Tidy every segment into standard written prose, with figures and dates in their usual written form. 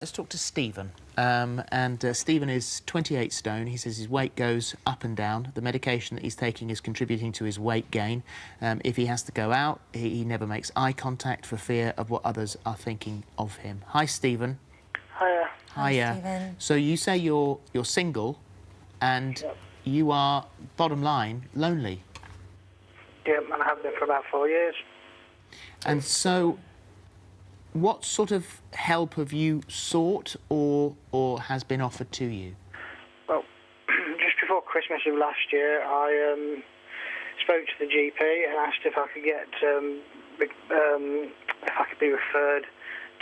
Let's talk to Stephen. Stephen is 28 stone. He says his weight goes up and down. The medication that he's taking is contributing to his weight gain. If he has to go out, he never makes eye contact for fear of what others are thinking of him. Hi, Stephen. Hiya. Hiya. Stephen. So you say you're single and Yep. you are, bottom line, lonely. Yep, and I have been for about 4 years. And so what sort of help have you sought or has been offered to you? Well, just before Christmas of last year, I spoke to the GP and asked if I could get, if I could be referred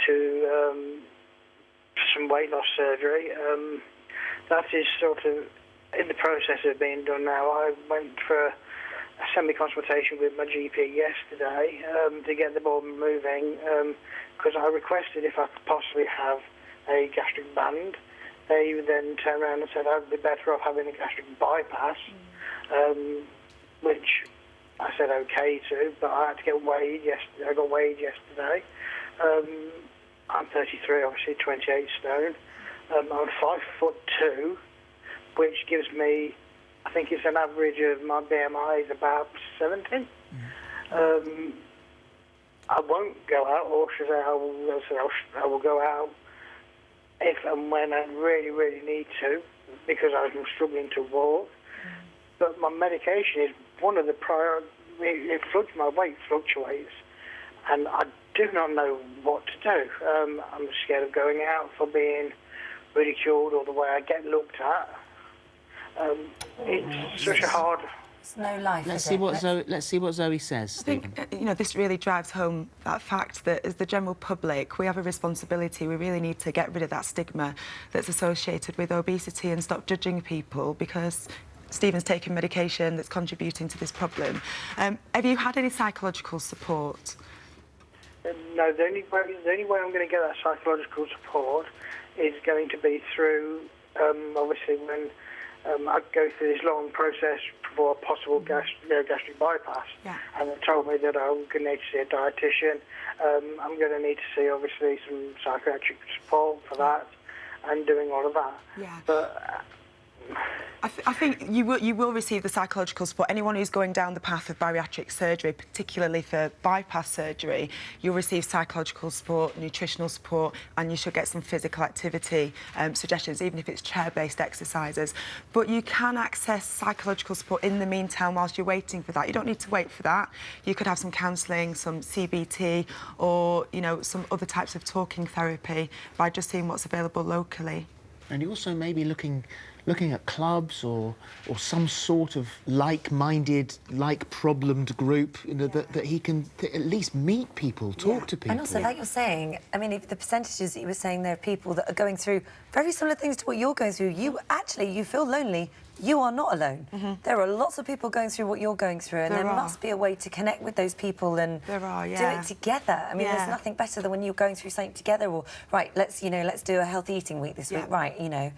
to some weight loss surgery. That is sort of in the process of being done now. I went for a semi-consultation with my GP yesterday to get the ball moving, because I requested if I could possibly have a gastric band. They then turned around and said I'd be better off having a gastric bypass, which I said okay to, but I had to get weighed yesterday. I got weighed yesterday. I'm 33, obviously 28 stone. I'm 5'2", which gives me, I think it's an average of my BMI is about 70. I won't go out, or should I say I will go out if and when I really, really need to, because I'm struggling to walk. But my medication is one of the my weight fluctuates, and I do not know what to do. I'm scared of going out for being ridiculed or the way I get looked at. It's such a hard... It's no life. Let's see what Zoe says, I Stephen. think, this really drives home that fact that as the general public, we have a responsibility. We really need to get rid of that stigma that's associated with obesity and stop judging people, because Stephen's taking medication that's contributing to this problem. Have you had any psychological support? No, the only way I'm going to get that psychological support is going to be through, obviously, when I go through this long process for a possible gastric bypass. Yeah. And they told me that I'm going to need to see a dietitian. I'm going to need to see, obviously, some psychiatric support for that and doing all of that. Yeah. But... I think you will receive the psychological support. Anyone who's going down the path of bariatric surgery, particularly for bypass surgery, you'll receive psychological support, nutritional support, and you should get some physical activity suggestions, even if it's chair-based exercises. But you can access psychological support in the meantime whilst you're waiting for that. You don't need to wait for that. You could have some counselling, some CBT, or, you know, some other types of talking therapy by just seeing what's available locally. And you also may be looking at clubs or some sort of like-minded, like-problemed group, you know, that he can at least meet people, talk to people. And also, like you're saying, I mean, if the percentages that you were saying, there are people that are going through very similar things to what you're going through. You feel lonely. You are not alone. There are lots of people going through what you're going through, and there must be a way to connect with those people and do it together. I mean, there's nothing better than when you're going through something together. Or right, let's do a healthy eating week this week, right? You know,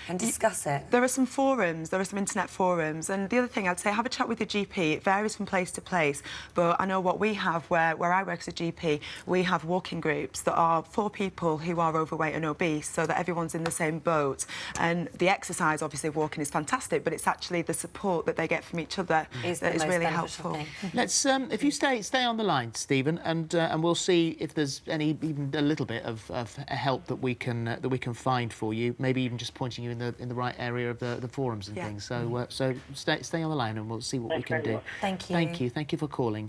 and discuss it. There are some forums. There are some internet forums, and the other thing I'd say, have a chat with your GP. It varies from place to place, but I know what we have where I work as a GP. We have walking groups that are for people who are overweight and obese, so that everyone's in the same boat. And the exercise, obviously, walking is fantastic, but it's actually the support that they get from each other that is really helpful. Let's, if you stay on the line, Stephen, and we'll see if there's even a little bit of help that we can find for you. Maybe even just pointing you in the right area of the forums and things. So so stay on the line, and we'll see what we can do. Thank you. Thank you for calling.